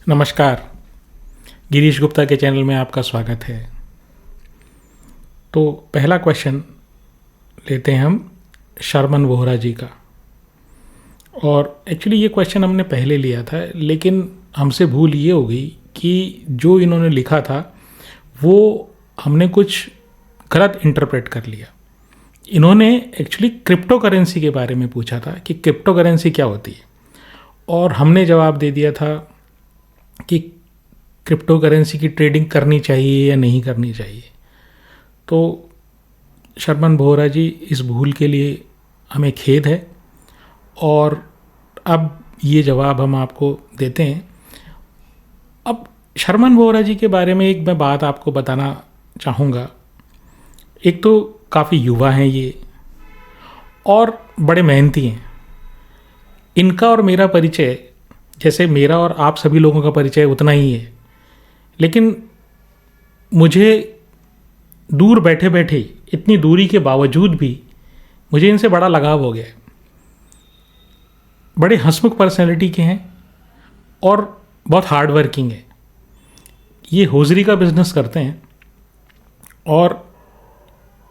नमस्कार। गिरीश गुप्ता के चैनल में आपका स्वागत है। तो पहला क्वेश्चन लेते हैं हम शरमन वोहरा जी का। और एक्चुअली ये क्वेश्चन हमने पहले लिया था, लेकिन हमसे भूल ये हो गई कि जो इन्होंने लिखा था वो हमने कुछ गलत इंटरप्रेट कर लिया। इन्होंने एक्चुअली क्रिप्टो करेंसी के बारे में पूछा था कि क्रिप्टो करेंसी क्या होती है, और हमने जवाब दे दिया था कि क्रिप्टो करेंसी की ट्रेडिंग करनी चाहिए या नहीं करनी चाहिए। तो शरमन वोहरा जी, इस भूल के लिए हमें खेद है और अब ये जवाब हम आपको देते हैं। अब शरमन वोहरा जी के बारे में एक मैं बात आपको बताना चाहूँगा। एक तो काफ़ी युवा हैं ये और बड़े मेहनती हैं। इनका और मेरा परिचय जैसे मेरा और आप सभी लोगों का परिचय उतना ही है, लेकिन मुझे दूर बैठे बैठे, इतनी दूरी के बावजूद भी मुझे इनसे बड़ा लगाव हो गया है। बड़े हंसमुख पर्सनैलिटी के हैं और बहुत हार्ड वर्किंग है। ये होजरी का बिजनेस करते हैं और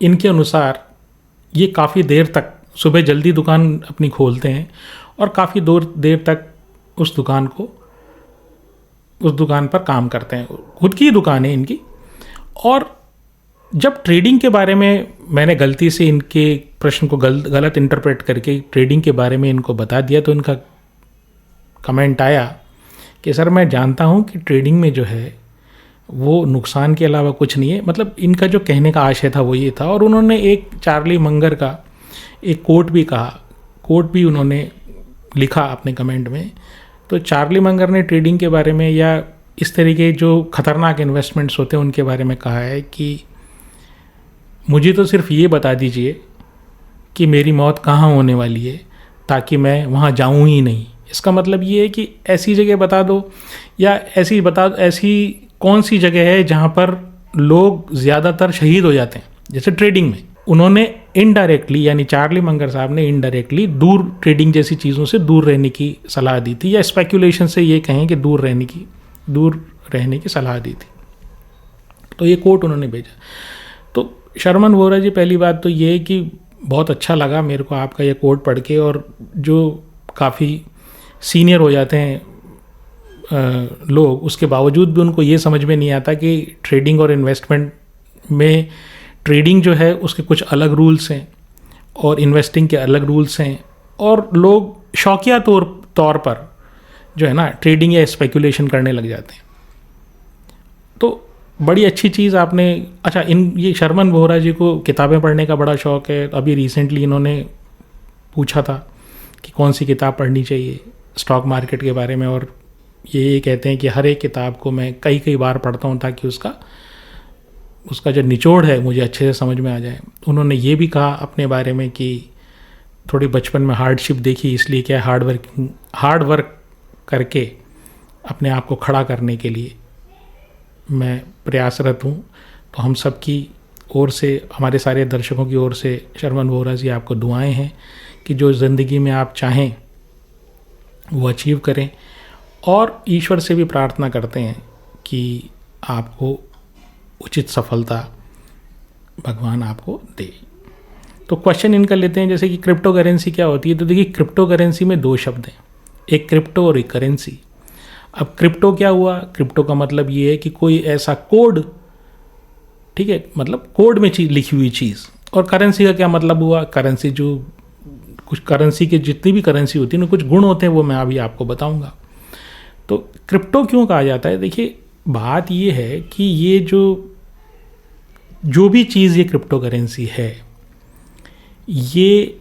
इनके अनुसार ये काफ़ी देर तक सुबह जल्दी दुकान अपनी खोलते हैं और काफ़ी देर तक उस दुकान पर काम करते हैं। खुद की दुकान है इनकी। और जब ट्रेडिंग के बारे में मैंने गलती से इनके प्रश्न को गलत इंटरप्रेट करके ट्रेडिंग के बारे में इनको बता दिया, तो इनका कमेंट आया कि सर, मैं जानता हूँ कि ट्रेडिंग में जो है वो नुकसान के अलावा कुछ नहीं है। मतलब इनका जो कहने का आशय था वो ये था। और उन्होंने एक चार्ली मंगर का एक कोट भी उन्होंने लिखा अपने कमेंट में। तो चार्ली मंगर ने ट्रेडिंग के बारे में या इस तरीके जो खतरनाक इन्वेस्टमेंट्स होते हैं उनके बारे में कहा है कि मुझे तो सिर्फ ये बता दीजिए कि मेरी मौत कहाँ होने वाली है ताकि मैं वहाँ जाऊँ ही नहीं। इसका मतलब ये है कि ऐसी जगह बता दो, या ऐसी कौन सी जगह है जहाँ पर लोग ज़्यादातर शहीद हो जाते हैं, जैसे ट्रेडिंग में। उन्होंने इनडायरेक्टली, यानी चार्ली मंगर साहब ने इनडायरेक्टली ट्रेडिंग जैसी चीज़ों से दूर रहने की सलाह दी थी, या स्पेकुलेशन से ये कहें कि दूर रहने की सलाह दी थी। तो ये कोट उन्होंने भेजा। तो शरमन वोहरा जी, पहली बात तो ये है कि बहुत अच्छा लगा मेरे को आपका ये कोट पढ़ के। और जो काफ़ी सीनियर हो जाते हैं लोग, उसके बावजूद भी उनको ये समझ में नहीं आता कि ट्रेडिंग और इन्वेस्टमेंट में, ट्रेडिंग जो है उसके कुछ अलग रूल्स हैं और इन्वेस्टिंग के अलग रूल्स हैं, और लोग शौकिया तौर पर जो है ना ट्रेडिंग या स्पेकुलेशन करने लग जाते हैं। तो बड़ी अच्छी चीज़ आपने, अच्छा, ये शरमन वोहरा जी को किताबें पढ़ने का बड़ा शौक़ है। अभी रिसेंटली इन्होंने पूछा था कि कौन सी किताब पढ़नी चाहिए स्टॉक मार्केट के बारे में, और ये कहते हैं कि हर एक किताब को मैं कई बार पढ़ता हूँ ताकि उसका जो निचोड़ है मुझे अच्छे से समझ में आ जाए। उन्होंने ये भी कहा अपने बारे में कि थोड़ी बचपन में हार्डशिप देखी, इसलिए क्या हार्ड वर्क करके अपने आप को खड़ा करने के लिए मैं प्रयासरत हूँ। तो हम सब की ओर से, हमारे सारे दर्शकों की ओर से शरमन वोहरा जी, आपको दुआएं हैं कि जो ज़िंदगी में आप चाहें वो अचीव करें, और ईश्वर से भी प्रार्थना करते हैं कि आपको उचित सफलता भगवान आपको दे। तो क्वेश्चन इनका लेते हैं, जैसे कि क्रिप्टो करेंसी क्या होती है। तो देखिए, क्रिप्टो करेंसी में दो शब्द हैं, एक क्रिप्टो और एक करेंसी। अब क्रिप्टो क्या हुआ? क्रिप्टो का मतलब ये है कि कोई ऐसा कोड, ठीक है, मतलब कोड में लिखी हुई चीज़। और करेंसी का क्या मतलब हुआ? करेंसी, जो कुछ करेंसी के जितनी भी करेंसी होती है ना, कुछ गुण होते हैं, वो मैं अभी आपको बताऊंगा। तो क्रिप्टो क्यों कहा जाता है? देखिए, बात ये है कि ये जो भी चीज़ ये क्रिप्टो करेंसी है, ये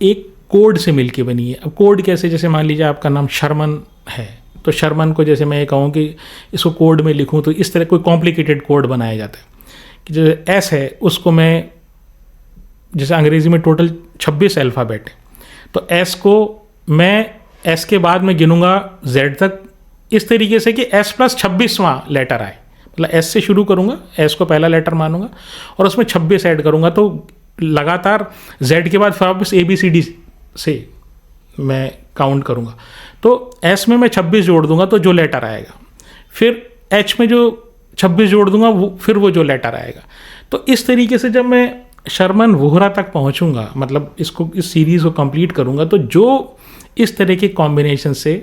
एक कोड से मिलके बनी है। अब कोड कैसे? जैसे मान लीजिए आपका नाम शरमन है, तो शरमन को जैसे मैं ये कहूँ कि इसको कोड में लिखूँ, तो इस तरह कोई कॉम्प्लिकेटेड कोड बनाया जाता है कि जो एस है उसको मैं, जैसे अंग्रेज़ी में टोटल 26 अल्फ़ाबेट है, तो एस को मैं एस के बाद में गिनूँगा जेड तक, इस तरीके से कि एस प्लस 26वां लेटर आए। मतलब एस से शुरू करूँगा, एस को पहला लेटर मानूंगा और उसमें 26 ऐड करूँगा, तो लगातार जेड के बाद वापस ABCD से मैं काउंट करूँगा। तो एस में मैं 26 जोड़ दूंगा तो जो लेटर आएगा, फिर एच में जो 26 जोड़ दूंगा फिर वो जो लेटर आएगा। तो इस तरीके से जब मैं शर्मन वोहरा तक पहुंचूंगा, मतलब इसको इस सीरीज़ को कंप्लीट करूंगा, तो जो इस तरह के कॉम्बिनेशन से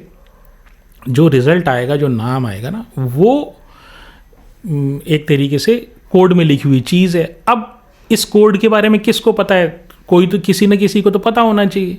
जो रिज़ल्ट आएगा, जो नाम आएगा ना, वो एक तरीके से कोड में लिखी हुई चीज़ है। अब इस कोड के बारे में किसको पता है? कोई तो किसी न किसी को तो पता होना चाहिए।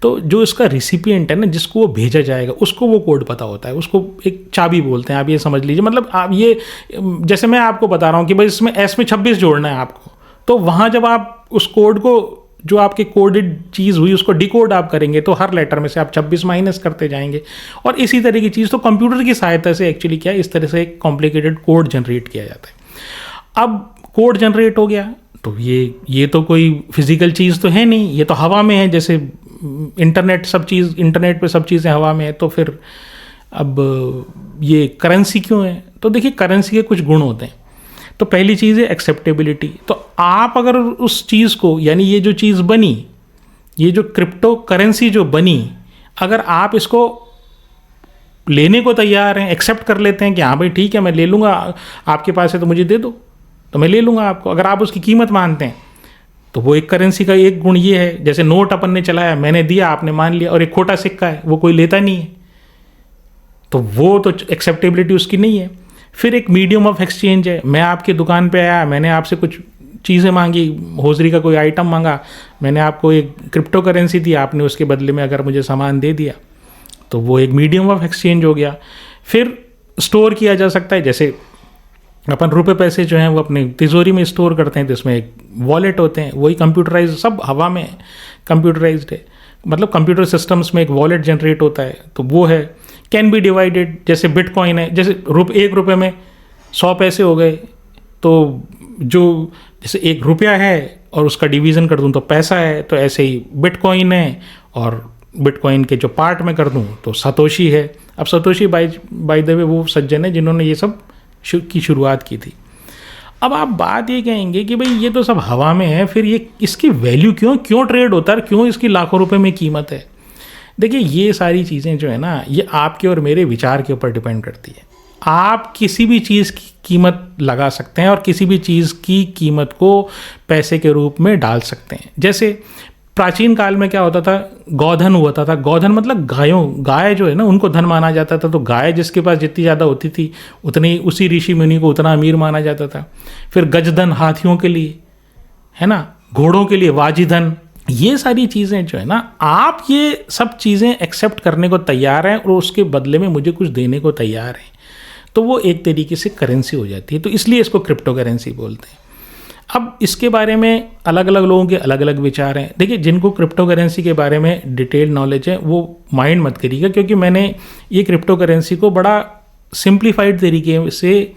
तो जो इसका रिसिपिएंट है ना, जिसको वो भेजा जाएगा, उसको वो कोड पता होता है, उसको एक चाबी बोलते हैं, आप ये समझ लीजिए। मतलब आप ये, जैसे मैं आपको बता रहा हूँ कि भाई इसमें एस में 26 जोड़ना है आपको, तो वहाँ जब आप उस कोड को, जो आपके कोडेड चीज़ हुई, उसको डिकोड आप करेंगे, तो हर लेटर में से आप 26 माइनस करते जाएंगे। और इसी तरह की चीज़ तो कंप्यूटर की सहायता से एक्चुअली क्या है, इस तरह से एक कॉम्प्लिकेटेड कोड जनरेट किया जाता है। अब कोड जनरेट हो गया, तो ये तो कोई फिजिकल चीज़ तो है नहीं, ये तो हवा में है। जैसे इंटरनेट पे सब चीज़ें हवा में है, तो फिर अब ये करेंसी क्यों है? तो देखिए, करेंसी के कुछ गुण होते हैं। तो पहली चीज़ है एक्सेप्टेबिलिटी। तो आप अगर उस चीज़ को, यानी ये जो चीज़ बनी, ये जो क्रिप्टो करेंसी जो बनी, अगर आप इसको लेने को तैयार हैं, एक्सेप्ट कर लेते हैं कि हाँ भाई ठीक है, मैं ले लूँगा, आपके पास है तो मुझे दे दो, तो मैं ले लूँगा आपको, अगर आप उसकी कीमत मानते हैं, तो वो एक करेंसी का एक गुण ये है। जैसे नोट अपन ने चलाया, मैंने दिया, आपने मान लिया, और एक खोटा सिक्का है, वो कोई लेता नहीं है, तो वो तो एक्सेप्टेबिलिटी उसकी नहीं है। फिर एक मीडियम ऑफ एक्सचेंज है। मैं आपकी दुकान पे आया, मैंने आपसे कुछ चीज़ें मांगी, होजरी का कोई आइटम मांगा, मैंने आपको एक क्रिप्टो करेंसी दी, आपने उसके बदले में अगर मुझे सामान दे दिया, तो वो एक मीडियम ऑफ एक्सचेंज हो गया। फिर स्टोर किया जा सकता है, जैसे अपन रुपए पैसे जो हैं वो अपने तिजोरी में स्टोर करते हैं, तो इसमें एक वॉलेट होते हैं, वही कंप्यूटराइज, सब हवा में कंप्यूटराइज्ड है। मतलब कंप्यूटर सिस्टम्स में एक वॉलेट जनरेट होता है, तो वो है। कैन बी डिवाइडेड, जैसे बिटकॉइन है, जैसे ₹1 में 100 पैसे हो गए, तो जो जैसे ₹1 है और उसका डिवीज़न कर दूं तो पैसा है, तो ऐसे ही बिटकॉइन है, और बिटकॉइन के जो पार्ट में कर दूं तो सतोशी है। अब सतोशी बाय द वे वो सज्जन है जिन्होंने ये सब की शुरुआत की थी। अब आप बात ये कहेंगे कि भाई ये तो सब हवा में है, फिर ये इसकी वैल्यू क्यों ट्रेड होता है, क्यों इसकी लाखों रुपए में कीमत है? देखिए, ये सारी चीज़ें जो है ना, ये आपके और मेरे विचार के ऊपर डिपेंड करती है। आप किसी भी चीज़ की कीमत लगा सकते हैं और किसी भी चीज़ की कीमत को पैसे के रूप में डाल सकते हैं। जैसे प्राचीन काल में क्या होता था, गौधन हुआ था। गौधन मतलब गाय जो है ना, उनको धन माना जाता था। तो गाय जिसके पास जितनी ज़्यादा होती थी, उतनी उसी ऋषि मुनि को उतना अमीर माना जाता था। फिर गजधन हाथियों के लिए, है ना, घोड़ों के लिए वाजीधन। ये सारी चीज़ें जो है ना, आप ये सब चीज़ें एक्सेप्ट करने को तैयार हैं और उसके बदले में मुझे कुछ देने को तैयार हैं, तो वो एक तरीके से करेंसी हो जाती है। तो इसलिए इसको क्रिप्टो करेंसी बोलते हैं। अब इसके बारे में अलग अलग लोगों के अलग अलग विचार हैं। देखिए, जिनको क्रिप्टो करेंसी के बारे में डिटेल नॉलेज है वो माइंड मत करिएगा, क्योंकि मैंने ये क्रिप्टो करेंसी को बड़ा सिंप्लीफाइड तरीके से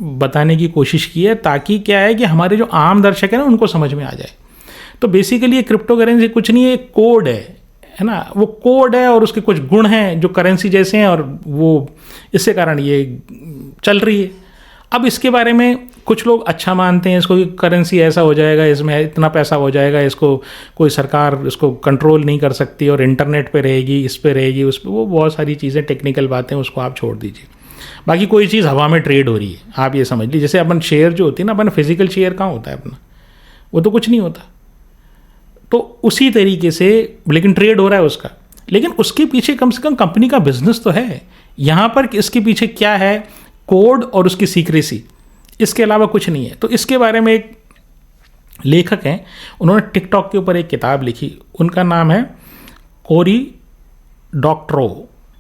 बताने की कोशिश की है, ताकि क्या है कि हमारे जो आम दर्शक हैं ना, उनको समझ में आ जाए। तो बेसिकली ये क्रिप्टो करेंसी कुछ नहीं है, एक कोड है ना, वो कोड है और उसके कुछ गुण हैं जो करेंसी जैसे हैं, और वो इसके कारण ये चल रही है। अब इसके बारे में कुछ लोग अच्छा मानते हैं इसको, कि करेंसी ऐसा हो जाएगा, इसमें इतना पैसा हो जाएगा, इसको कोई सरकार इसको कंट्रोल नहीं कर सकती, और इंटरनेट पे रहेगी, इस पे रहेगी, उस पे, वो बहुत सारी चीज़ें टेक्निकल बातें, उसको आप छोड़ दीजिए। बाकी कोई चीज़ हवा में ट्रेड हो रही है, आप ये समझ लीजिए। जैसे अपन शेयर जो होती है ना, अपन फिजिकल शेयर कहाँ होता है अपना, वो तो कुछ नहीं होता। तो उसी तरीके से, लेकिन ट्रेड हो रहा है उसका, लेकिन उसके पीछे कम से कम कंपनी का बिजनेस तो है। यहाँ पर इसके पीछे क्या है, कोड और उसकी सीक्रेसी, इसके अलावा कुछ नहीं है। तो इसके बारे में एक लेखक हैं, उन्होंने टिकटॉक के ऊपर एक किताब लिखी, उनका नाम है कोरी डॉक्ट्रो।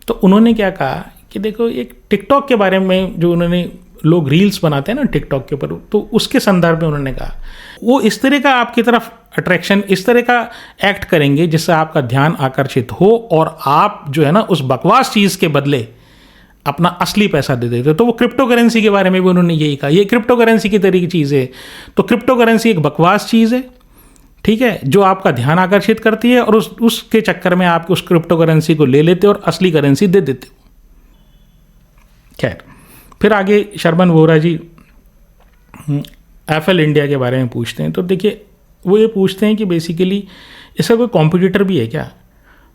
तो उन्होंने क्या कहा कि देखो, एक टिकटॉक के बारे में जो उन्होंने, लोग रील्स बनाते हैं ना टिकटॉक के ऊपर, तो उसके संदर्भ में उन्होंने कहा वो इस तरह का आपकी तरफ अट्रैक्शन, इस तरह का एक्ट करेंगे जिससे आपका ध्यान आकर्षित हो, और आप जो है ना उस बकवास चीज़ के बदले अपना असली पैसा दे देते। तो वो क्रिप्टो करेंसी के बारे में भी उन्होंने यही कहा, ये क्रिप्टो करेंसी की तरह की चीज़ है। तो क्रिप्टो करेंसी एक बकवास चीज़ है, ठीक है, जो आपका ध्यान आकर्षित करती है, और उसके चक्कर में आप उस क्रिप्टो करेंसी को ले लेते हो और असली करेंसी दे देते हो। खैर, फिर आगे शर्मन वोहरा जी एफएल इंडिया के बारे में पूछते हैं। तो देखिए, वो ये पूछते हैं कि बेसिकली इसका कोई कॉम्पिटिटर भी है क्या?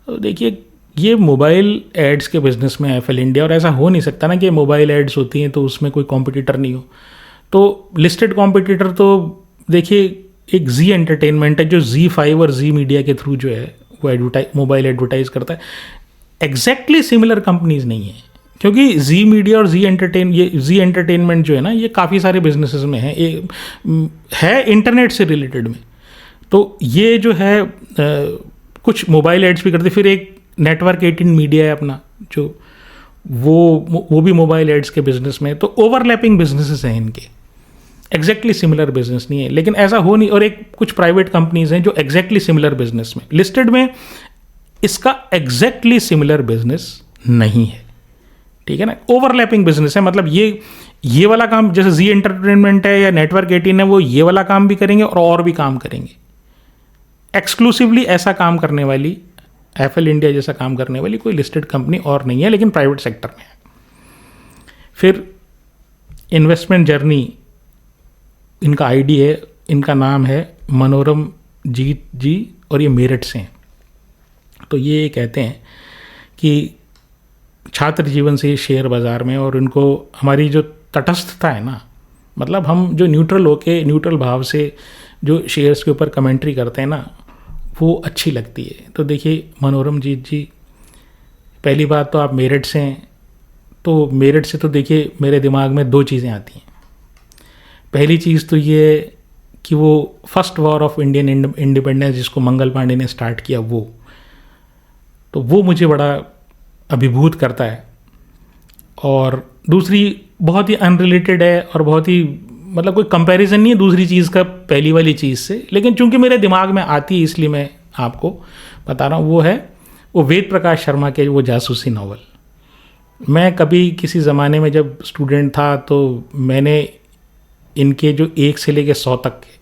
तो देखिए, ये मोबाइल एड्स के बिजनेस में एफएल इंडिया, और ऐसा हो नहीं सकता ना कि मोबाइल एड्स होती हैं तो उसमें कोई कॉम्पिटिटर नहीं हो। तो लिस्टेड कॉम्पिटिटर तो देखिए एक जी एंटरटेनमेंट है जो Z5 और जी मीडिया के थ्रू जो है वो मोबाइल एडवर्टाइज करता है। एग्जैक्टली सिमिलर कंपनीज नहीं है, क्योंकि जी मीडिया और जी एंटरटेनमेंट जो है ना, ये काफ़ी सारे बिजनेसेस में है इंटरनेट से रिलेटेड में। तो ये जो है कुछ मोबाइल एड्स भी करते। फिर एक नेटवर्क 18 मीडिया है अपना, जो वो भी मोबाइल एड्स के बिजनेस में। तो ओवरलैपिंग बिजनेसेस हैं इनके, एग्जैक्टली सिमिलर बिजनेस नहीं है। लेकिन ऐसा हो नहीं, और एक कुछ प्राइवेट कंपनीज हैं जो एग्जैक्टली सिमिलर बिजनेस में, लिस्टेड में इसका एग्जैक्टली सिमिलर बिजनेस नहीं है, ठीक है ना। ओवरलैपिंग बिजनेस है, मतलब ये वाला काम जैसे जी एंटरटेनमेंट है या नेटवर्क 18 है, वो ये वाला काम भी करेंगे और भी काम करेंगे। एक्सक्लूसिवली ऐसा काम करने वाली, एफएल इंडिया जैसा काम करने वाली कोई लिस्टेड कंपनी और नहीं है, लेकिन प्राइवेट सेक्टर में है। फिर इन्वेस्टमेंट जर्नी इनका आईडी है, इनका नाम है मनोरम जीत जी, और ये मेरठ से हैं। तो ये कहते हैं कि छात्र जीवन से शेयर बाज़ार में, और इनको हमारी जो तटस्थता है ना, मतलब हम जो न्यूट्रल भाव से जो शेयर्स के ऊपर कमेंट्री करते हैं ना, वो अच्छी लगती है। तो देखिए मनोरम जीत जी, पहली बात तो आप मेरठ से हैं, तो मेरठ से तो देखिए मेरे दिमाग में दो चीज़ें आती हैं। पहली चीज़ तो ये कि वो first war of Indian independence जिसको मंगल पांडे ने स्टार्ट किया, वो मुझे बड़ा अभिभूत करता है। और दूसरी बहुत ही अनरिलेटेड है और बहुत ही मतलब कोई कंपैरिजन नहीं है दूसरी चीज़ का पहली वाली चीज़ से, लेकिन चूंकि मेरे दिमाग में आती है इसलिए मैं आपको बता रहा हूँ। वो वेद प्रकाश शर्मा के वो जासूसी नावल। मैं कभी किसी ज़माने में जब स्टूडेंट था तो मैंने इनके जो 1 से लेकर 100 तक के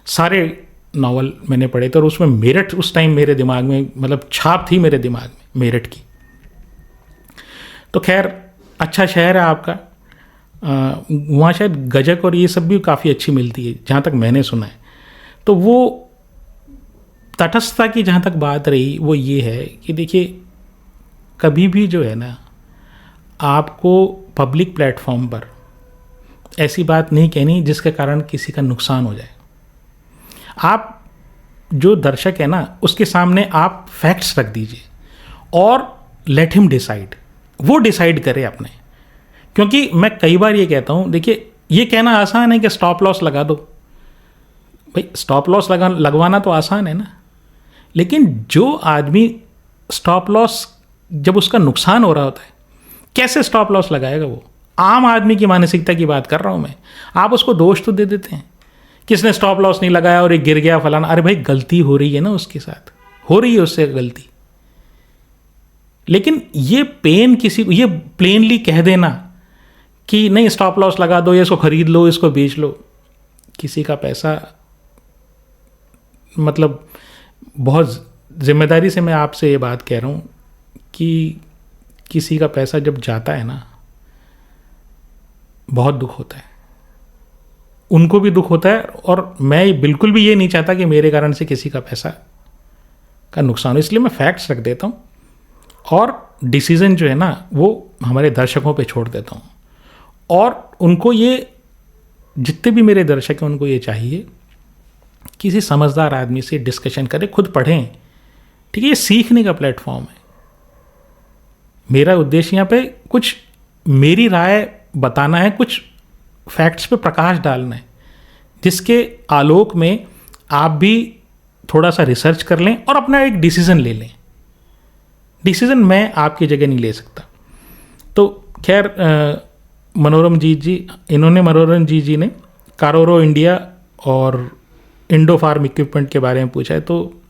सारे नावल मैंने पढ़े थे, और उसमें मेरठ उस टाइम मेरे दिमाग में मतलब छाप थी मेरे दिमाग में मेरठ की। तो खैर अच्छा शहर है आपका, वहाँ शायद गजक और ये सब भी काफ़ी अच्छी मिलती है जहाँ तक मैंने सुना है। तो वो तटस्थता की जहाँ तक बात रही वो ये है कि देखिए कभी भी जो है ना, आपको पब्लिक प्लेटफॉर्म पर ऐसी बात नहीं कहनी जिसके कारण किसी का नुकसान हो जाए। आप जो दर्शक है ना उसके सामने आप फैक्ट्स रख दीजिए और लेट हिम डिसाइड, वो डिसाइड करे अपने। क्योंकि मैं कई बार ये कहता हूँ, देखिए ये कहना आसान है कि स्टॉप लॉस लगा दो, भाई स्टॉप लॉस लगवाना तो आसान है ना, लेकिन जो आदमी स्टॉप लॉस जब उसका नुकसान हो रहा होता है कैसे स्टॉप लॉस लगाएगा? वो आम आदमी की मानसिकता की बात कर रहा हूँ मैं। आप उसको दोष तो दे देते हैं, किसने स्टॉप लॉस नहीं लगाया और एक गिर गया फलाना। अरे भाई गलती हो रही है ना, उसके साथ हो रही है उससे गलती, लेकिन ये पेन किसी को ये प्लेनली कह देना कि नहीं स्टॉप लॉस लगा दो या इसको खरीद लो इसको बेच लो, किसी का पैसा, मतलब बहुत जिम्मेदारी से मैं आपसे ये बात कह रहा हूँ कि किसी का पैसा जब जाता है ना बहुत दुख होता है, उनको भी दुख होता है, और मैं बिल्कुल भी ये नहीं चाहता कि मेरे कारण से किसी का पैसा का नुकसान हो। इसलिए मैं फैक्ट्स रख देता हूँ और डिसीज़न जो है ना वो हमारे दर्शकों पे छोड़ देता हूँ। और उनको ये, जितने भी मेरे दर्शक हैं उनको ये चाहिए किसी समझदार आदमी से डिस्कशन करें, खुद पढ़ें, ठीक है। ये सीखने का प्लेटफॉर्म है। मेरा उद्देश्य यहाँ पे कुछ मेरी राय बताना है, कुछ फैक्ट्स पे प्रकाश डालना है, जिसके आलोक में आप भी थोड़ा सा रिसर्च कर लें और अपना एक डिसीज़न ले लें। डिसीज़न मैं आपकी जगह नहीं ले सकता। तो खैर मनोरम जीत जी ने कारोरो इंडिया और इंडो फार्म इक्विपमेंट के बारे में पूछा है। तो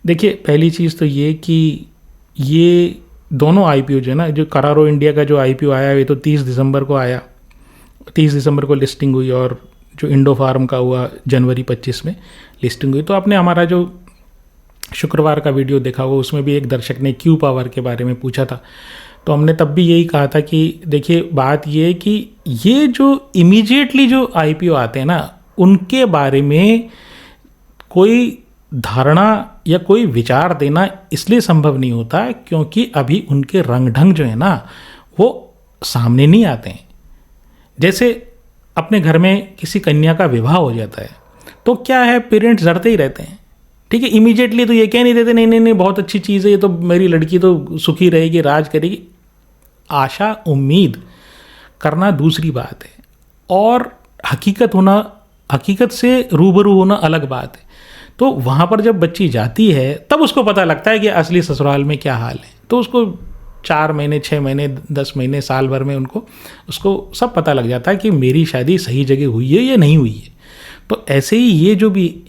देखिए पहली चीज़ तो ये कि ये दोनों आईपीओ जो है ना, जो कारोरो इंडिया का जो आईपीओ आया ये तो 30 दिसंबर को आया, 30 दिसंबर को लिस्टिंग हुई, और जो इंडो फार्म का हुआ जनवरी 25 में लिस्टिंग हुई। तो आपने हमारा जो शुक्रवार का वीडियो देखा हुआ उसमें भी एक दर्शक ने क्यू पावर के बारे में पूछा था, तो हमने तब भी यही कहा था कि देखिए बात ये है कि ये जो इमीडिएटली जो आईपीओ आते हैं ना उनके बारे में कोई धारणा या कोई विचार देना इसलिए संभव नहीं होता क्योंकि अभी उनके रंग ढंग जो है ना वो सामने नहीं आते हैं। जैसे अपने घर में किसी कन्या का विवाह हो जाता है तो क्या है, पेरेंट्स डरते ही रहते हैं, ठीक है, इमीडिएटली तो ये कह नहीं देते नहीं नहीं नहीं बहुत अच्छी चीज़ है, ये तो मेरी लड़की तो सुखी रहेगी, राज करेगी। आशा उम्मीद करना दूसरी बात है और हकीकत से रूबरू होना अलग बात है। तो वहाँ पर जब बच्ची जाती है तब उसको पता लगता है कि असली ससुराल में क्या हाल है। तो उसको 4 महीने 6 महीने 10 महीने साल भर में उसको सब पता लग जाता है कि मेरी शादी सही जगह हुई है या नहीं हुई है। तो ऐसे ही ये जो भी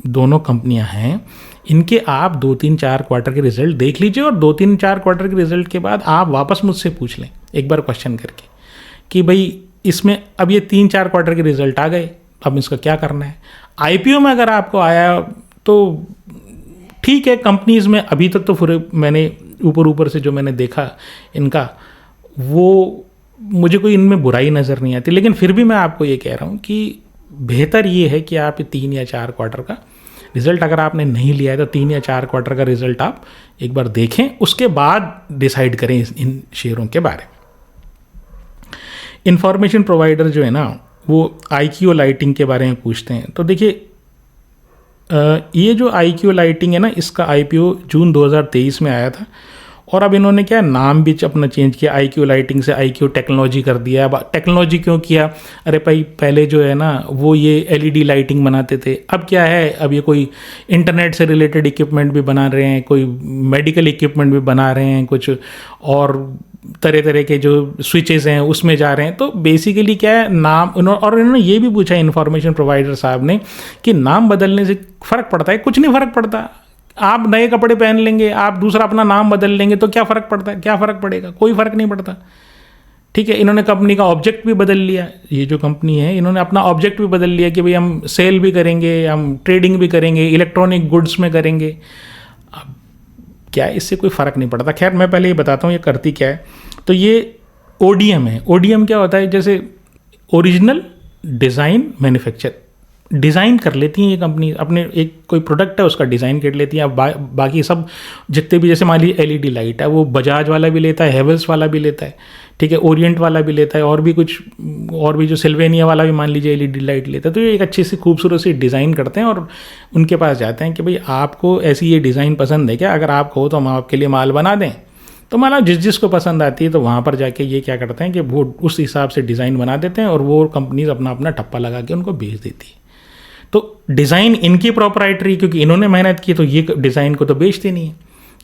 दोनों कंपनियां हैं इनके आप 2-3-4 क्वार्टर के रिजल्ट देख लीजिए और 2-3-4 क्वार्टर के रिजल्ट के बाद आप वापस मुझसे पूछ लें एक बार क्वेश्चन करके कि भाई इसमें अब ये 3-4 क्वार्टर के रिजल्ट आ गए, अब इसका क्या करना है। आईपीओ में अगर आपको आया तो ठीक है, कंपनीज में अभी तक तो पूरे मैंने ऊपर से जो मैंने देखा इनका, वो मुझे कोई इनमें बुराई नज़र नहीं आती। लेकिन फिर भी मैं आपको ये कह रहा हूँ कि बेहतर ये है कि आप 3 या 4 क्वार्टर का रिज़ल्ट अगर आपने नहीं लिया है तो 3 या 4 क्वार्टर का रिज़ल्ट आप एक बार देखें, उसके बाद डिसाइड करें इन शेयरों के बारे में। इंफॉर्मेशन प्रोवाइडर जो है ना वो IQ लाइटिंग के बारे में पूछते हैं। तो देखिए ये जो IQ लाइटिंग है ना, इसका IPO जून 2023 में आया था और अब इन्होंने क्या नाम भी अपना चेंज किया, IQ लाइटिंग से IQ टेक्नोलॉजी कर दिया। अब टेक्नोलॉजी क्यों किया, अरे भाई पहले जो है ना वो ये LED लाइटिंग बनाते थे, अब क्या है, अब ये कोई इंटरनेट से रिलेटेड इक्विपमेंट भी बना रहे हैं, कोई मेडिकल इक्विपमेंट भी बना रहे हैं, कुछ और तरह तरह के जो स्विचेस हैं उसमें जा रहे हैं। तो बेसिकली क्या है नाम, और इन्होंने ये भी पूछा इन्फॉर्मेशन प्रोवाइडर साहब ने कि नाम बदलने से फ़र्क पड़ता है? कुछ नहीं फ़र्क पड़ता। आप नए कपड़े पहन लेंगे, आप दूसरा अपना नाम बदल लेंगे तो क्या फ़र्क पड़ता है? क्या फ़र्क पड़ेगा? कोई फ़र्क नहीं पड़ता, ठीक है। इन्होंने कंपनी का ऑब्जेक्ट भी बदल लिया, ये जो कंपनी है इन्होंने अपना ऑब्जेक्ट भी बदल लिया कि भाई हम सेल भी करेंगे, हम ट्रेडिंग भी करेंगे, इलेक्ट्रॉनिक गुड्स में करेंगे। अब क्या है, इससे कोई फ़र्क नहीं पड़ता। खैर मैं पहले ये बताता हूँ ये करती क्या है। तो ये ODM है। ODM क्या होता है, जैसे ओरिजिनल डिज़ाइन मैन्युफैक्चर, डिज़ाइन कर लेती हैं ये कंपनी, अपने एक कोई प्रोडक्ट है उसका डिज़ाइन कर लेती हैं। अब बाकी सब जितने भी, जैसे मान लीजिए LED लाइट है, वो बजाज वाला भी लेता है, हेवल्स वाला भी लेता है, ठीक है, ओरिएंट वाला भी लेता है, और भी कुछ और भी जो सिल्वेनिया वाला भी मान लीजिए LED लाइट लेता है। तो ये एक अच्छी सी खूबसूरत सी डिज़ाइन करते हैं और उनके पास जाते हैं कि भाई आपको ऐसी ये डिज़ाइन पसंद है क्या, अगर आप कहो तो हम आपके लिए माल बना दें। तो माना जिस को पसंद आती है तो वहाँ पर जाके ये क्या करते हैं कि वो उस हिसाब से डिज़ाइन बना देते हैं और वो कंपनीज अपना ठप्पा लगा के उनको बेच देती है। तो डिज़ाइन इनकी प्रोप्राइटरी, क्योंकि इन्होंने मेहनत की, तो ये डिज़ाइन को तो बेचते नहीं है,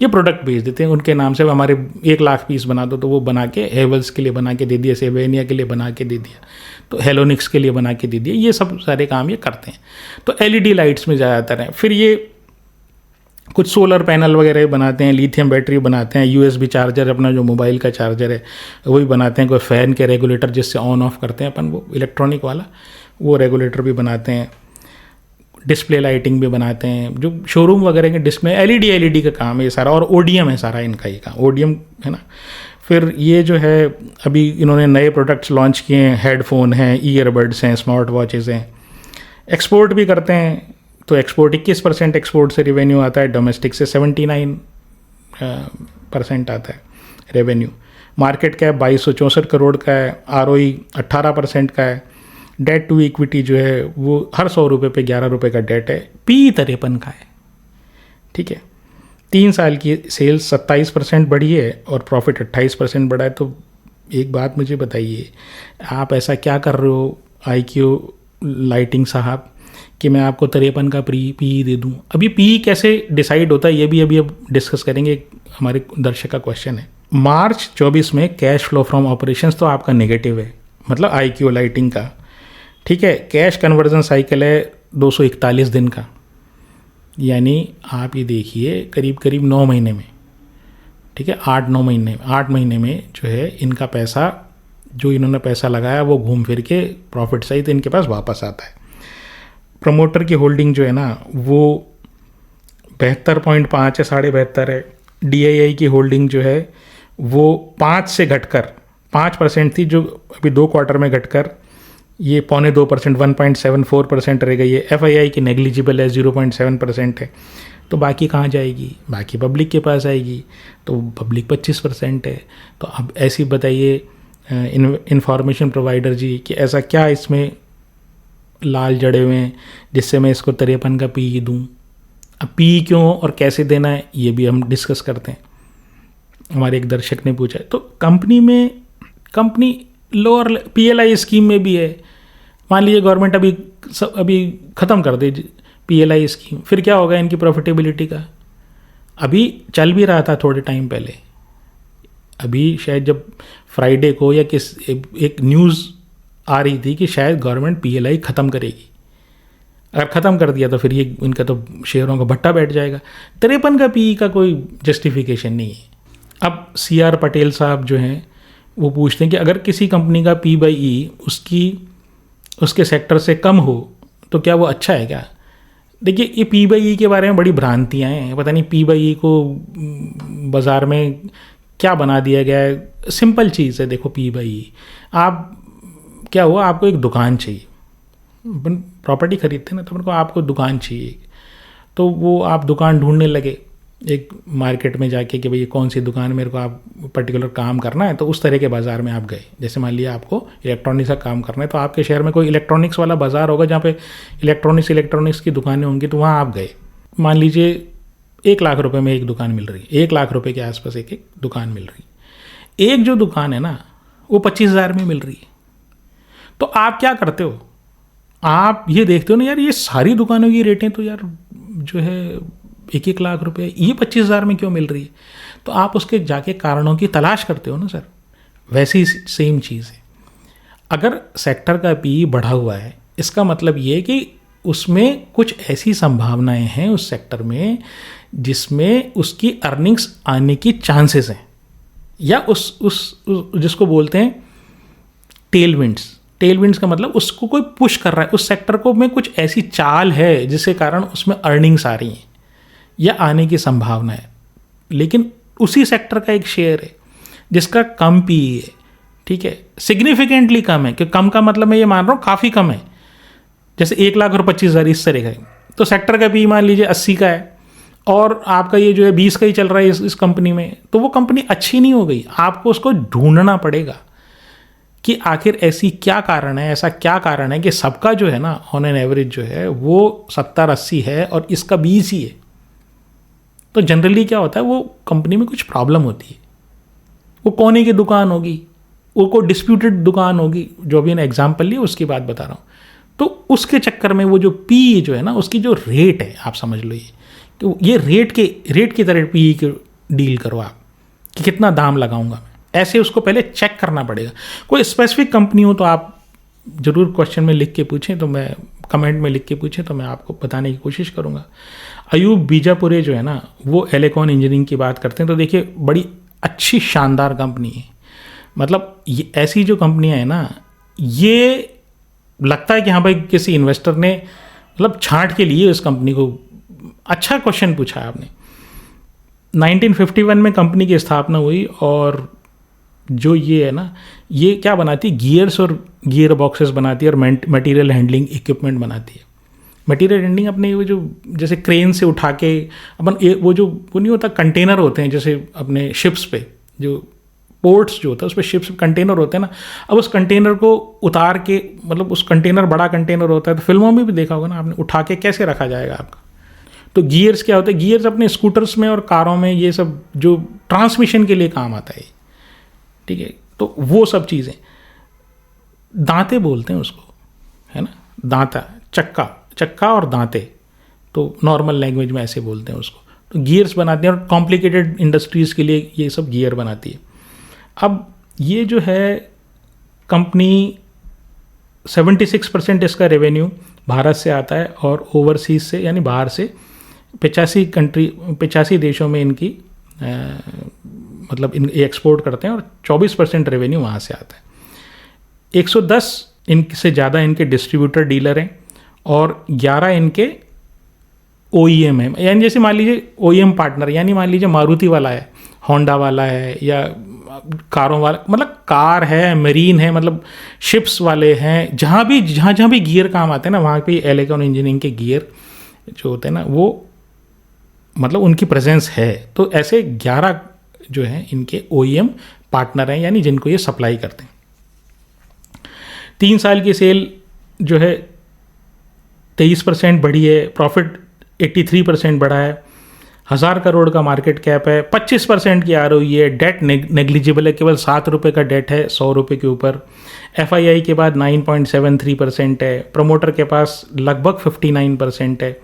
ये प्रोडक्ट बेच देते हैं उनके नाम से। हमारे 1 लाख पीस बना दो, तो वो बना के हेवल्स के लिए बना के दे दिया, सेवेनिया के लिए बना के दे दिया, तो हेलोनिक्स के लिए बना के दे दिया। ये सब सारे काम ये करते हैं। तो LED लाइट्स में ज़्यादातर है। फिर ये कुछ सोलर पैनल वगैरह बनाते हैं, लिथियम बैटरी बनाते हैं, USB चार्जर, अपना जो मोबाइल का चार्जर है वही बनाते हैं, कोई फ़ैन के रेगुलेटर जिससे ऑन ऑफ करते हैं अपन, वो इलेक्ट्रॉनिक वाला, वो रेगुलेटर भी बनाते हैं। डिस्प्ले लाइटिंग भी बनाते हैं, जो शोरूम वगैरह के डिस्प्ले LED का काम है ये सारा। और ODM है सारा इनका ये काम, ODM है ना। फिर ये जो है अभी इन्होंने नए प्रोडक्ट्स लॉन्च किए हैं, हेडफोन हैं, ईयरबड्स हैं, स्मार्ट वॉचेज़ हैं। एक्सपोर्ट भी करते हैं, तो एक्सपोर्ट 21% एक्सपोर्ट से रेवेन्यू आता है, डोमेस्टिक से 79% आता है रेवेन्यू। मार्केट कैप 2264 करोड़ का है, ROE 18% का है। डेट टू इक्विटी जो है वो हर 100 रुपये पे 11 रुपये का डेट है। PE 53 का है, ठीक है। 3 साल की सेल्स 27% बढ़ी है और प्रॉफिट 28% बढ़ा है। तो एक बात मुझे बताइए, आप ऐसा क्या कर रहे हो IQ लाइटिंग साहब कि मैं आपको 53 का PE दे दूं? अभी PE कैसे डिसाइड होता है ये भी अभी अब डिस्कस करेंगे, हमारे दर्शक का क्वेश्चन है। मार्च 24 में कैश फ्लो फ्रॉम ऑपरेशंस तो आपका नेगेटिव है, मतलब IQ लाइटिंग का, ठीक है। कैश कन्वर्जन साइकिल है 241 दिन का, यानी आप ये देखिए करीब 9 महीने में, ठीक है, 8-9 महीने, 8 महीने में जो है इनका पैसा, जो इन्होंने पैसा लगाया वो घूम फिर के प्रॉफिट सहित इनके पास वापस आता है। प्रमोटर की होल्डिंग जो है ना वो 72.5 है, 72.5 है। DII की होल्डिंग जो है वो 5 से घटकर 5% थी, जो अभी 2 क्वार्टर में घटकर ये 0.25%, 1.74% रह गई है। FII की नेग्लिजिबल है, 0.7% है। तो बाकी कहाँ जाएगी? बाकी पब्लिक के पास आएगी। तो पब्लिक 25% है। तो अब ऐसी बताइए इंफॉर्मेशन प्रोवाइडर जी कि ऐसा क्या इसमें लाल जड़े हुए हैं जिससे मैं इसको 53 का पी दूँ। अब पी क्यों और कैसे देना है ये भी हम डिस्कस करते हैं। हमारे एक दर्शक ने पूछा, तो कंपनी लोअर PLI स्कीम में भी है। मान लीजिए गवर्नमेंट अभी ख़त्म कर दे PLI स्कीम, फिर क्या होगा इनकी प्रॉफिटेबिलिटी का? अभी चल भी रहा था थोड़े टाइम पहले, अभी शायद जब फ्राइडे को या एक न्यूज़ आ रही थी कि शायद गवर्नमेंट PLI ख़त्म करेगी। अगर ख़त्म कर दिया तो फिर ये इनका तो शेयरों का भट्टा बैठ जाएगा। 53 का PE का कोई जस्टिफिकेशन नहीं है। अब CR पटेल साहब जो हैं वो पूछते हैं कि अगर किसी कंपनी का P/E उसके सेक्टर से कम हो तो क्या वो अच्छा है क्या? देखिए, ये P/E के बारे में बड़ी भ्रांतियाँ हैं। पता नहीं P/E को बाज़ार में क्या बना दिया गया है। सिंपल चीज़ है। देखो, P/E आप क्या हुआ, आपको एक दुकान चाहिए, अपन प्रॉपर्टी खरीदते हैं ना, तो मेरे को आपको दुकान चाहिए, तो वो आप दुकान ढूंढने लगे एक मार्केट में जाके कि भाई कौन सी दुकान मेरे को आप पर्टिकुलर काम करना है। तो उस तरह के बाज़ार में आप गए। जैसे मान लिया आपको इलेक्ट्रॉनिक्स का काम करना है, तो आपके शहर में कोई इलेक्ट्रॉनिक्स वाला बाज़ार होगा जहाँ पे इलेक्ट्रॉनिक्स की दुकानें होंगी, तो वहाँ आप गए। मान लीजिए 1 लाख रुपए में एक दुकान मिल रही है, 1 लाख रुपए के आसपास एक दुकान मिल रही है। एक जो दुकान है ना वो 25,000 में मिल रही है। तो आप क्या करते हो? आप ये देखते हो ना, यार ये सारी दुकानों की रेटें तो यार जो है 1-1 लाख रुपए, ये 25,000 में क्यों मिल रही है? तो आप उसके जाके कारणों की तलाश करते हो ना सर। वैसे ही सेम चीज़ है। अगर सेक्टर का PE बढ़ा हुआ है, इसका मतलब ये कि उसमें कुछ ऐसी संभावनाएं हैं उस सेक्टर में जिसमें उसकी अर्निंग्स आने की चांसेस हैं, या उस जिसको बोलते हैं टेलविंड्स का मतलब उसको कोई पुश कर रहा है, उस सेक्टर को में कुछ ऐसी चाल है जिसके कारण उसमें अर्निंग्स आ रही हैं या आने की संभावना है। लेकिन उसी सेक्टर का एक शेयर है जिसका कम PE है, ठीक है, सिग्निफिकेंटली कम है। क्योंकि कम का मतलब मैं ये मान रहा हूँ काफ़ी कम है, जैसे 1 लाख और 25,000 इस तरह का है। तो सेक्टर का PE मान लीजिए 80 का है और आपका ये जो है 20 का ही चल रहा है इस कंपनी में, तो वो कंपनी अच्छी नहीं हो गई। आपको उसको ढूंढना पड़ेगा कि आखिर ऐसी क्या कारण है, ऐसा क्या कारण है कि सबका जो है ना ऑन एन एवरेज जो है वो 70-80 है और इसका 20 ही है। तो जनरली क्या होता है, वो कंपनी में कुछ प्रॉब्लम होती है। वो कोने की दुकान होगी, वो कोई डिस्प्यूटेड दुकान होगी, जो भी मैंने एग्जाम्पल लिया उसकी बात बता रहा हूँ। तो उसके चक्कर में वो जो PE जो है ना, उसकी जो रेट है, आप समझ लो तो ये रेट की तरह PE की डील करो आप कि कितना दाम लगाऊंगा मैं। ऐसे उसको पहले चेक करना पड़ेगा। कोई स्पेसिफिक कंपनी हो तो आप ज़रूर क्वेश्चन में लिख के पूछें, तो मैं कमेंट में लिख के पूछें तो मैं आपको बताने की कोशिश करूँगा। अयूब बीजापुरे जो है ना, वो एलेकॉन इंजीनियरिंग की बात करते हैं। तो देखिए, बड़ी अच्छी शानदार कंपनी है। मतलब ये ऐसी जो कंपनियां हैं ना, ये लगता है कि हाँ भाई किसी इन्वेस्टर ने मतलब छांट के लिए इस कंपनी को। अच्छा क्वेश्चन पूछा है आपने। 1951 में कंपनी की स्थापना हुई और जो ये है ना, ये क्या बनाती है, गियर्स और गियर बॉक्सेस बनाती है और मटेरियल हैंडलिंग इक्विपमेंट बनाती है। मटेरियल हैंडलिंग अपने वो जो जैसे क्रेन से उठा के अपन वो नहीं होता, कंटेनर होते हैं जैसे अपने शिप्स पे, जो पोर्ट्स जो होता है उस पर शिप्स कंटेनर होते हैं ना। अब उस कंटेनर को उतार के, मतलब उस कंटेनर बड़ा कंटेनर होता है, तो फिल्मों में भी देखा होगा ना आपने, उठा के कैसे रखा जाएगा आपका। तो गियर्स क्या होते हैं, गियर्स अपने स्कूटर्स में और कारों में, ये सब जो ट्रांसमिशन के लिए काम आता है, ठीक है। तो वो सब चीज़ें, दांते बोलते हैं उसको, है ना, दांता, चक्का और दांते, तो नॉर्मल लैंग्वेज में ऐसे बोलते हैं उसको। तो गियर्स बनाते हैं और कॉम्प्लिकेटेड इंडस्ट्रीज़ के लिए ये सब गियर बनाती है। अब ये जो है कंपनी 76% इसका रेवेन्यू भारत से आता है और ओवरसीज से, यानी बाहर से 85 देशों में इनकी मतलब ये एक्सपोर्ट करते हैं और 24% रेवेन्यू वहाँ से आता है। 110 इनसे ज़्यादा इनके डिस्ट्रीब्यूटर डीलर हैं और 11 इनके OEM है। यानी जैसे मान लीजिए OEM पार्टनर, यानी मान लीजिए मारुति वाला है, होंडा वाला है, या कारों वाला, मतलब कार है, मरीन है, मतलब शिप्स वाले हैं, जहाँ भी गियर काम आते हैं ना, वहाँ पे एलेकॉन इंजीनियरिंग के गियर जो होते हैं ना, वो मतलब उनकी प्रेजेंस है। तो ऐसे 11 जो हैं इनके OEM पार्टनर हैं, यानी जिनको ये सप्लाई करते हैं। 3 साल की सेल जो है 23% बढ़ी है, प्रॉफिट 83% बढ़ा है, 1000 करोड़ का मार्केट कैप है, 25% की ROE है, डेट नेग्लिजिबल है, केवल 7 रुपये का डेट है 100 रुपये के ऊपर। FII के बाद 9.73% है, प्रमोटर के पास लगभग 59% है,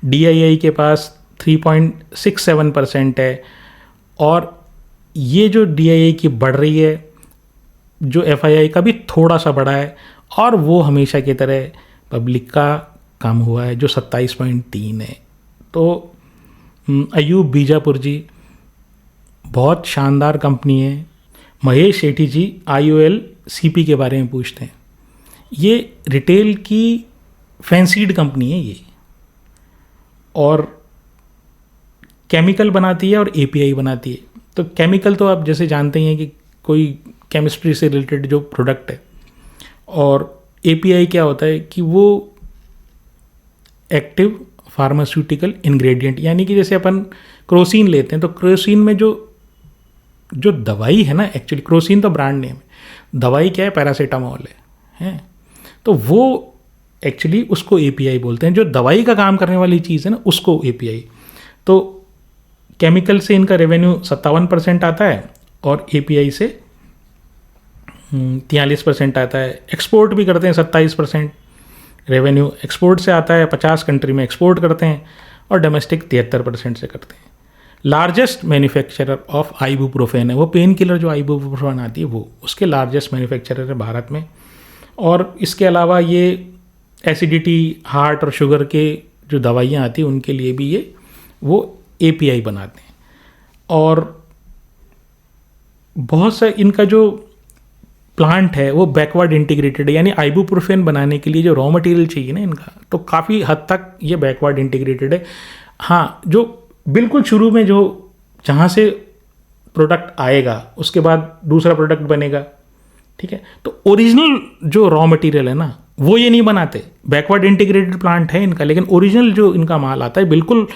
DII के पास 3.67% है, और ये जो DII की बढ़ रही है, जो FII का भी थोड़ा सा बढ़ा है, और वो हमेशा की तरह पब्लिक का कम हुआ है जो 27.3 है। तो अयूब बीजापुर जी बहुत शानदार कंपनी है। महेश सेठी जी IOL CP के बारे में पूछते हैं। ये रिटेल की फैंसीड कंपनी है ये, और केमिकल बनाती है और API बनाती है। तो केमिकल तो आप जैसे जानते ही हैं कि कोई केमिस्ट्री से रिलेटेड जो प्रोडक्ट है, और API क्या होता है कि वो एक्टिव फार्मास्यूटिकल इंग्रेडिएंट, यानी कि जैसे अपन क्रोसिन लेते हैं तो क्रोसिन में जो दवाई है ना, एक्चुअली क्रोसिन तो ब्रांड नेम है, दवाई क्या है, पैरासीटामोल है, तो वो एक्चुअली उसको API बोलते हैं। जो दवाई का काम करने वाली चीज़ है ना उसको API। तो केमिकल से इनका रेवेन्यू 57% आता है और API से 43% आता है। एक्सपोर्ट भी करते हैं, 27% रेवेन्यू एक्सपोर्ट से आता है, 50 कंट्री में एक्सपोर्ट करते हैं, और डोमेस्टिक 73% से करते हैं। लार्जेस्ट मैन्युफैक्चरर ऑफ आइबुप्रोफेन है, वो पेन किलर जो आइबुप्रोफेन आती है वो उसके लार्जेस्ट मैन्युफैक्चरर है भारत में। और इसके अलावा ये एसिडिटी, हार्ट और शुगर के जो दवाइयाँ आती हैं उनके लिए भी ये वो API बनाते हैं। और बहुत सा इनका जो प्लांट है वो बैकवर्ड इंटीग्रेटेड है, यानी आइबुप्रोफेन बनाने के लिए जो रॉ मटेरियल चाहिए ना इनका, तो काफ़ी हद तक ये बैकवर्ड इंटीग्रेटेड है। हाँ, जो बिल्कुल शुरू में जो जहाँ से प्रोडक्ट आएगा उसके बाद दूसरा प्रोडक्ट बनेगा, ठीक है, तो ओरिजिनल जो रॉ मटेरियल है ना वो ये नहीं बनाते। बैकवर्ड इंटीग्रेटेड प्लांट है इनका, लेकिन ओरिजिनल जो इनका माल आता है, बिल्कुल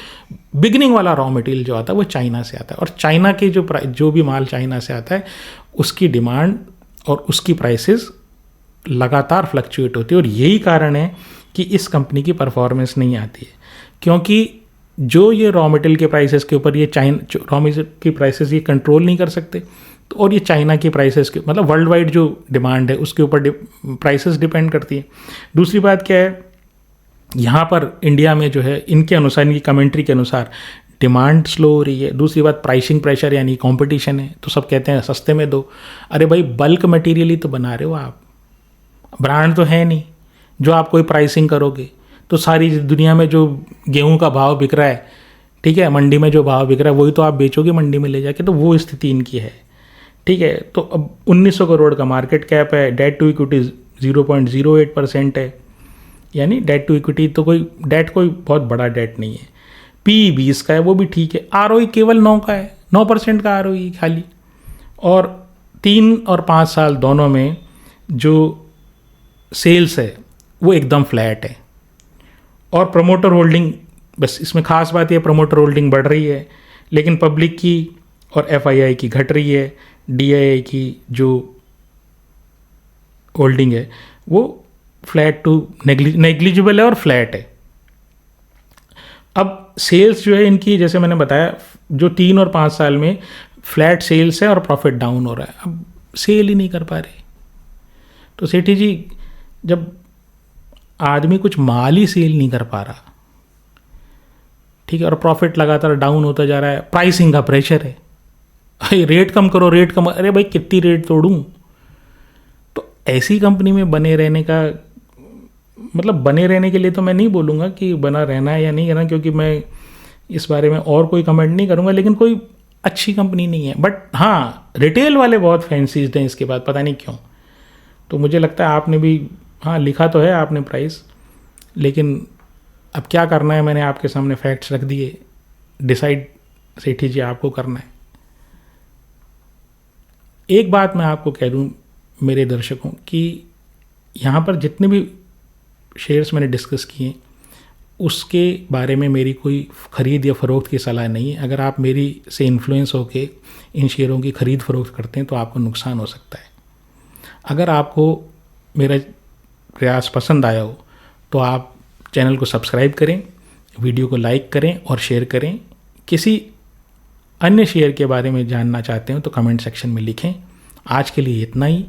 बिगिनिंग वाला रॉ मटेरियल जो आता है वो चाइना से आता है। और चाइना के जो भी माल चाइना से आता है उसकी डिमांड और उसकी प्राइसेस लगातार फ्लक्चुएट होती है। और यही कारण है कि इस कंपनी की परफॉर्मेंस नहीं आती है, क्योंकि जो ये रॉ मटेरियल के प्राइसेस के ऊपर ये रॉ मटेरियल की प्राइसेस ये कंट्रोल नहीं कर सकते, तो और ये चाइना की प्राइसेस के मतलब वर्ल्ड वाइड जो डिमांड है उसके ऊपर प्राइसेस डिपेंड करती है। दूसरी बात क्या है, यहाँ पर इंडिया में जो है इनके अनुसार, इनकी कमेंट्री के अनुसार डिमांड स्लो हो रही है। दूसरी बात प्राइसिंग प्रेशर यानी कंपटीशन है, तो सब कहते हैं सस्ते में दो। अरे भाई, बल्क मटेरियल ही तो बना रहे हो आप, ब्रांड तो है नहीं जो आप कोई प्राइसिंग करोगे। तो सारी दुनिया में जो गेहूं का भाव बिक रहा है, ठीक है, मंडी में जो भाव बिक रहा है वही तो आप बेचोगे मंडी में ले जाके, तो वो स्थिति इनकी है, ठीक है। तो अब 1900 करोड़ का मार्केट कैप है, डेट टू इक्विटी 0.08% है, यानी डेट टू इक्विटी तो कोई बहुत बड़ा डेट नहीं है। PE 20 का है, वो भी ठीक है। ROE केवल 9 का है, 9% का ROE खाली। और 3 और 5 साल दोनों में जो सेल्स है वो एकदम फ्लैट है। और प्रमोटर होल्डिंग, बस इसमें खास बात यह, प्रमोटर होल्डिंग बढ़ रही है, लेकिन पब्लिक की और FII की घट रही है। DII की जो होल्डिंग है वो फ्लैट टू नेग्लिजिबल है और फ्लैट है। अब सेल्स जो है इनकी, जैसे मैंने बताया, जो 3 और 5 साल में फ्लैट सेल्स है और प्रॉफिट डाउन हो रहा है। अब सेल ही नहीं कर पा रहे, तो सेठी जी, जब आदमी कुछ माल ही सेल नहीं कर पा रहा, ठीक है, और प्रॉफिट लगातार डाउन होता जा रहा है, प्राइसिंग का प्रेशर है, रेट कम करो, रेट कम, अरे भाई कितनी रेट तोड़ूं। तो ऐसी कंपनी में बने रहने का मतलब, बने रहने के लिए तो मैं नहीं बोलूँगा कि बना रहना है या नहीं रहना, क्योंकि मैं इस बारे में और कोई कमेंट नहीं करूँगा, लेकिन कोई अच्छी कंपनी नहीं है। बट हाँ, रिटेल वाले बहुत फैंसीज हैं इसके बाद, पता नहीं क्यों। तो मुझे लगता है आपने भी, हाँ लिखा तो है आपने प्राइस, लेकिन अब क्या करना है, मैंने आपके सामने फैक्ट्स रख दिए, डिसाइड सेठी जी आपको करना है। एक बात मैं आपको कह दूं मेरे दर्शकों, कि यहाँ पर जितने भी शेयर्स मैंने डिस्कस किए, उसके बारे में मेरी कोई ख़रीद या फ़रोख्त की सलाह नहीं है। अगर आप मेरी से इन्फ्लुएंस होके इन शेयरों की ख़रीद फ़रोख्त करते हैं तो आपको नुकसान हो सकता है। अगर आपको मेरा प्रयास पसंद आया हो तो आप चैनल को सब्सक्राइब करें, वीडियो को लाइक करें और शेयर करें। किसी अन्य शेयर के बारे में जानना चाहते हो तो कमेंट सेक्शन में लिखें। आज के लिए इतना ही।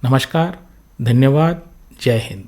नमस्कार, धन्यवाद, जय हिंद।